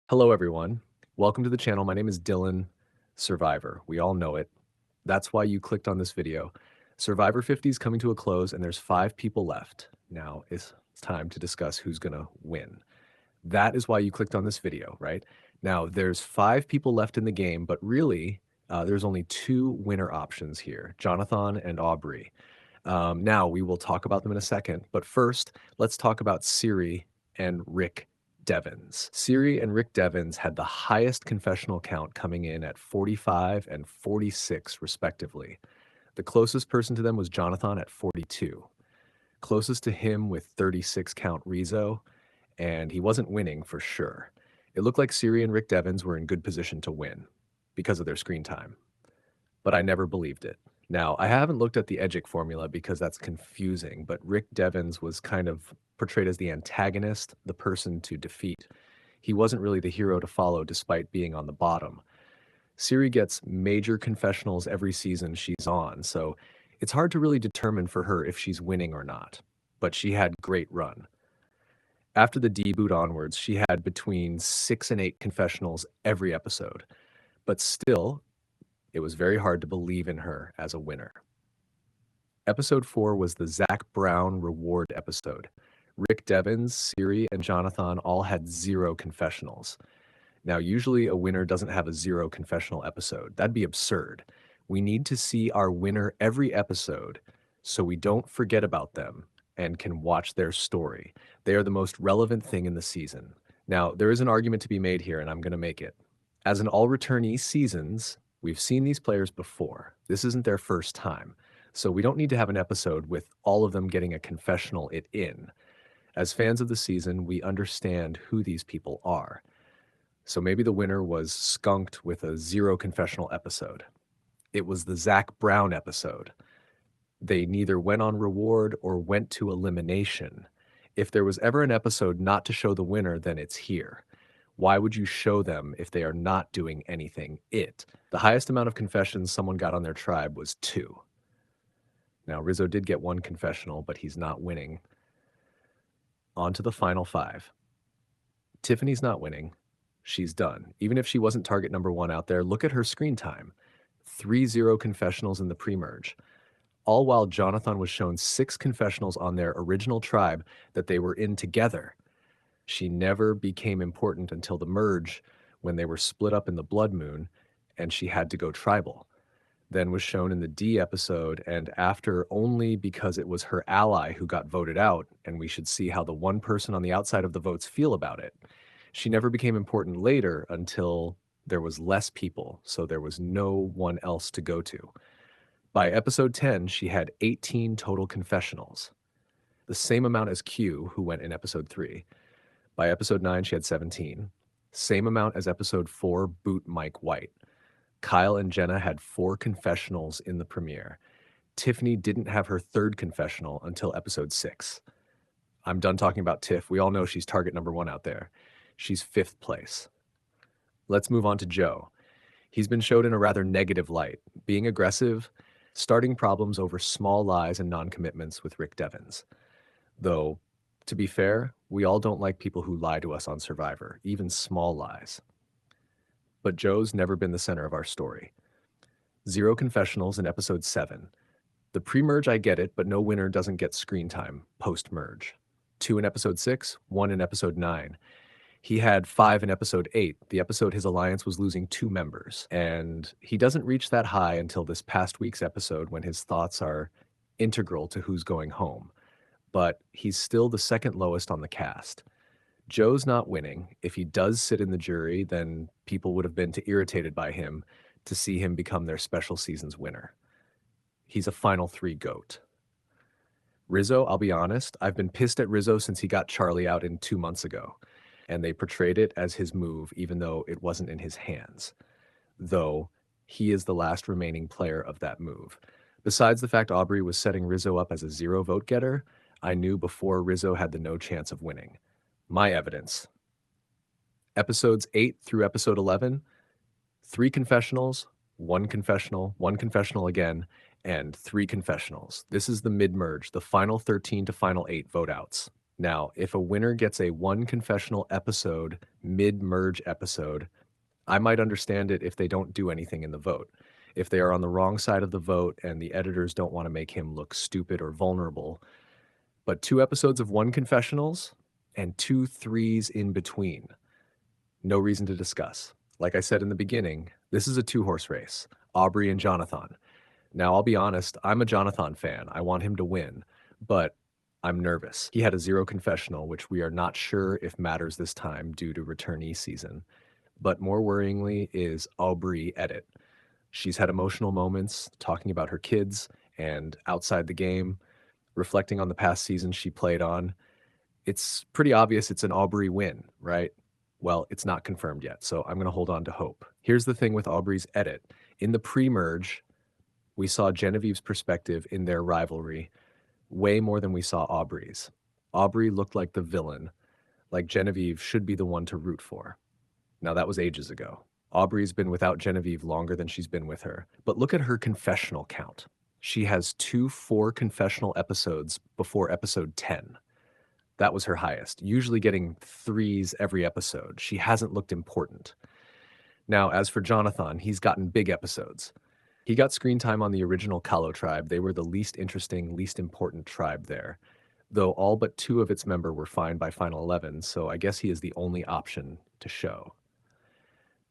Hello, everyone. Welcome to the channel. My name is Dylan, Survivor. We all know it. That's why you clicked on this video. Survivor 50 is coming to a close, and there's 5 people left. Now it's time to discuss who's going to win. That is why you clicked on this video, right? Now, there's 5 people left in the game, but really, there's only 2 winner options here, Jonathan and Aubrey. Now, we will talk about them in a second, but first, let's talk about Cirie and Rick Devens. Cirie and Rick Devens had the highest confessional count, coming in at 45 and 46, respectively. The closest person to them was Jonathan at 42. Closest to him with 36 count Rizzo, and he wasn't winning for sure. It looked like Cirie and Rick Devens were in good position to win because of their screen time, but I never believed it. Now, I haven't looked at the Edgic formula because that's confusing, but Rick Devens was kind of portrayed as the antagonist, the person to defeat. He wasn't really the hero to follow despite being on the bottom. Cirie gets major confessionals every season she's on, so it's hard to really determine for her if she's winning or not, but she had great run. After the deboot onwards, she had between 6 and 8 confessionals every episode, but still, it was very hard to believe in her as a winner. Episode 4 was the Zach Brown reward episode. Rick Devens, Cirie, and Jonathan all had 0 confessionals. Now, usually a winner doesn't have a 0 confessional episode. That'd be absurd. We need to see our winner every episode so we don't forget about them and can watch their story. They are the most relevant thing in the season. Now, there is an argument to be made here, and I'm going to make it. As in all returnee seasons, we've seen these players before. This isn't their first time. So we don't need to have an episode with all of them getting a confessional in. As fans of the season, we understand who these people are. So maybe the winner was skunked with a 0 confessional episode. It was the Zach Brown episode. They neither went on reward or went to elimination. If there was ever an episode not to show the winner, then it's here. Why would you show them if they are not doing anything? The highest amount of confessions someone got on their tribe was 2. Now, Rizzo did get 1 confessional, but he's not winning. On to the final 5. Tiffany's not winning. She's done. Even if she wasn't target number 1 out there, look at her screen time. 3-0 confessionals in the pre-merge. All while Jonathan was shown 6 confessionals on their original tribe that they were in together. She never became important until the merge, when they were split up in the Blood Moon, and she had to go tribal. Then was shown in the D episode, and after only because it was her ally who got voted out, and we should see how the one person on the outside of the votes feel about it. She never became important later until there was less people, so there was no one else to go to. By episode 10, she had 18 total confessionals, the same amount as Q, who went in episode 3. By episode 9, she had 17, same amount as episode 4, Boot Mike White. Kyle and Jenna had 4 confessionals in the premiere. Tiffany didn't have her 3rd confessional until episode 6. I'm done talking about Tiff. We all know she's target number 1 out there. She's 5th place. Let's move on to Joe. He's been showed in a rather negative light, being aggressive, starting problems over small lies and non-commitments with Rick Devens. Though, to be fair, we all don't like people who lie to us on Survivor, even small lies. But Joe's never been the center of our story. 0 confessionals in episode 7. The pre-merge, I get it, but no winner doesn't get screen time post-merge. 2 in episode 6, 1 in episode 9. He had 5 in episode 8, the episode his alliance was losing 2 members. And he doesn't reach that high until this past week's episode, when his thoughts are integral to who's going home. But he's still the 2nd lowest on the cast. Joe's not winning. If he does sit in the jury, then people would have been too irritated by him to see him become their special seasons winner. He's a final 3 GOAT. Rizzo, I'll be honest, I've been pissed at Rizzo since he got Charlie out 2 months ago, and they portrayed it as his move even though it wasn't in his hands. Though, he is the last remaining player of that move. Besides the fact Aubrey was setting Rizzo up as a 0 vote getter, I knew before Rizzo had the no chance of winning. My evidence. Episodes 8 through episode 11, 3 confessionals, 1 confessional again, and 3 confessionals. This is the mid-merge, the final 13 to final 8 vote outs. Now, if a winner gets a one confessional episode, mid-merge episode, I might understand it if they don't do anything in the vote. If they are on the wrong side of the vote and the editors don't want to make him look stupid or vulnerable. But 2 episodes of one confessionals and 2 threes in between. No reason to discuss. Like I said in the beginning, this is a 2-horse race. Aubrey and Jonathan. Now, I'll be honest, I'm a Jonathan fan. I want him to win, but I'm nervous. He had a 0 confessional, which we are not sure if matters this time due to returnee season. But more worryingly is Aubrey edit. She's had emotional moments talking about her kids and outside the game, reflecting on the past season she played on. It's pretty obvious it's an Aubrey win, right? Well, it's not confirmed yet, so I'm going to hold on to hope. Here's the thing with Aubrey's edit. In the pre-merge, we saw Genevieve's perspective in their rivalry way more than we saw Aubrey's. Aubrey looked like the villain, like Genevieve should be the one to root for. Now, that was ages ago. Aubrey's been without Genevieve longer than she's been with her. But look at her confessional count. She has 2 4 confessional episodes before episode 10. That was her highest, usually getting 3s every episode. She hasn't looked important. Now, as for Jonathan, he's gotten big episodes. He got screen time on the original Kalo tribe. They were the least interesting, least important tribe there, though all but 2 of its members were fined by Final 11, so I guess he is the only option to show.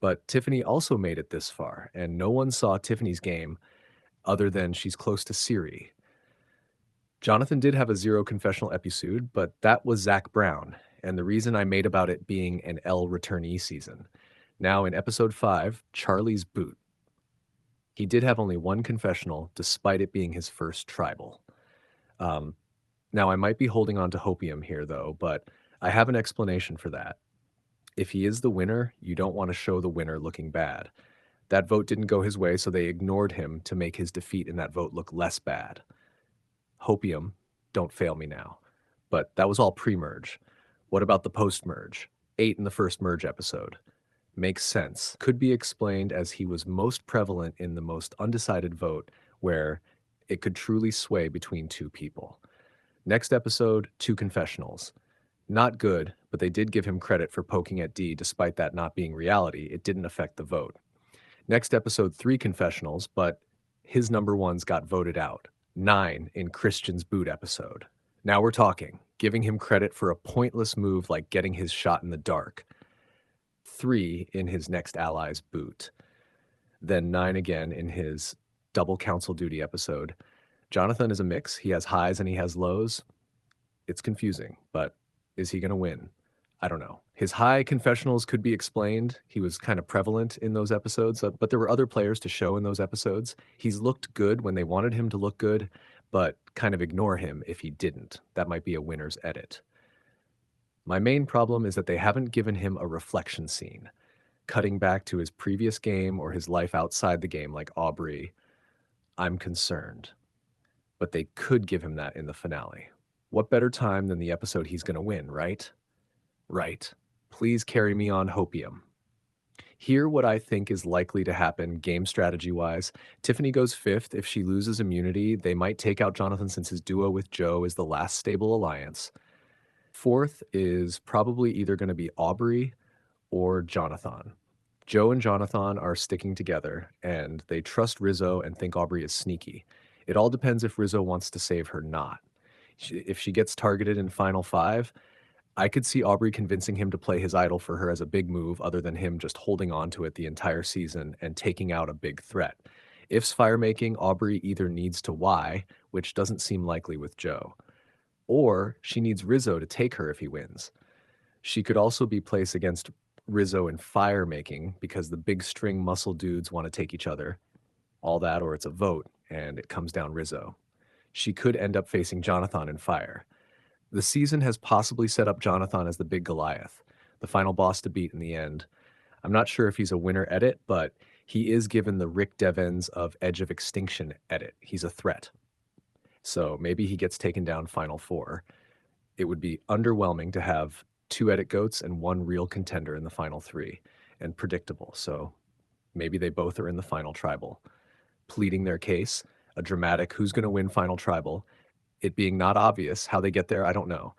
But Tiffany also made it this far, and no one saw Tiffany's game other than she's close to Cirie. Jonathan did have a 0 confessional episode, but that was Zach Brown, and the reason I made about it being an L returnee season. Now in episode 5, Charlie's boot. He did have only 1 confessional, despite it being his first tribal. Now I might be holding on to hopium here though, but I have an explanation for that. If he is the winner, you don't want to show the winner looking bad. That vote didn't go his way, so they ignored him to make his defeat in that vote look less bad. Hopium, don't fail me now. But that was all pre-merge. What about the post-merge? 8 in the first merge episode. Makes sense. Could be explained as he was most prevalent in the most undecided vote where it could truly sway between 2 people. Next episode, 2 confessionals. Not good, but they did give him credit for poking at D despite that not being reality. It didn't affect the vote. Next episode, 3 confessionals, but his number ones got voted out. 9 in Christian's boot episode. Now we're talking, giving him credit for a pointless move like getting his shot in the dark. 3 in his next ally's boot. Then 9 again in his double council duty episode. Jonathan is a mix. He has highs and he has lows. It's confusing, but is he going to win? I don't know. His high confessionals could be explained. He was kind of prevalent in those episodes, but there were other players to show in those episodes. He's looked good when they wanted him to look good, but kind of ignore him if he didn't. That might be a winner's edit. My main problem is that they haven't given him a reflection scene, cutting back to his previous game or his life outside the game like Aubrey. I'm concerned. But they could give him that in the finale. What better time than the episode he's going to win, right? Right. Please carry me on hopium. Here, what I think is likely to happen game strategy-wise. Tiffany goes 5th. If she loses immunity, they might take out Jonathan since his duo with Joe is the last stable alliance. 4th is probably either going to be Aubrey or Jonathan. Joe and Jonathan are sticking together, and they trust Rizzo and think Aubrey is sneaky. It all depends if Rizzo wants to save her not. If she gets targeted in Final 5, I could see Aubrey convincing him to play his idol for her as a big move other than him just holding on to it the entire season and taking out a big threat. If's firemaking, Aubrey either needs to Y, which doesn't seem likely with Joe, or she needs Rizzo to take her if he wins. She could also be placed against Rizzo in firemaking because the big string muscle dudes want to take each other. All that, or it's a vote, and it comes down Rizzo. She could end up facing Jonathan in fire. The season has possibly set up Jonathan as the big Goliath, the final boss to beat in the end. I'm not sure if he's a winner edit, but he is given the Rick Devens of Edge of Extinction edit. He's a threat. So maybe he gets taken down Final 4. It would be underwhelming to have 2 edit goats and 1 real contender in the Final 3, and predictable. So maybe they both are in the final tribal, pleading their case, a dramatic who's going to win final tribal. It being not obvious how they get there, I don't know.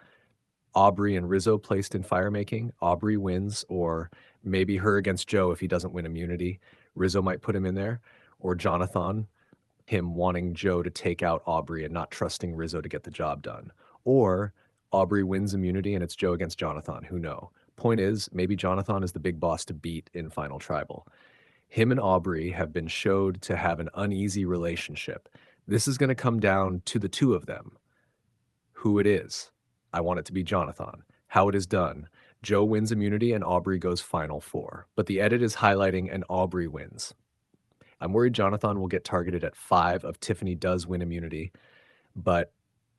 Aubrey and Rizzo placed in fire making. Aubrey wins, or maybe her against Joe if he doesn't win immunity. Rizzo might put him in there. Or Jonathan, him wanting Joe to take out Aubrey and not trusting Rizzo to get the job done. Or Aubrey wins immunity and it's Joe against Jonathan. Who know? Point is, maybe Jonathan is the big boss to beat in Final Tribal. Him and Aubrey have been showed to have an uneasy relationship. This is going to come down to the two of them. Who it is. I want it to be Jonathan. How it is done. Joe wins immunity and Aubrey goes Final Four. But the edit is highlighting and Aubrey wins. I'm worried Jonathan will get targeted at 5 if Tiffany does win immunity, but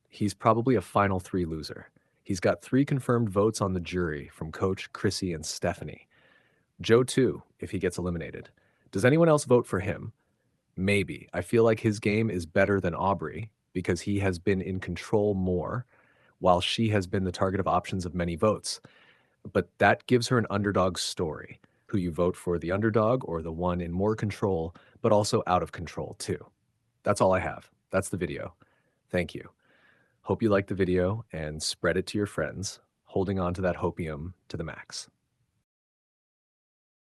he's probably a Final 3 loser. He's got 3 confirmed votes on the jury from Coach, Chrissy, and Stephanie. Joe, too, if he gets eliminated. Does anyone else vote for him? Maybe. I feel like his game is better than Aubrey because he has been in control more, while she has been the target of options of many votes. But that gives her an underdog story. Who you vote for, the underdog or the one in more control, but also out of control too. That's all I have. That's the video. Thank you. Hope you liked the video and spread it to your friends, holding on to that hopium to the max.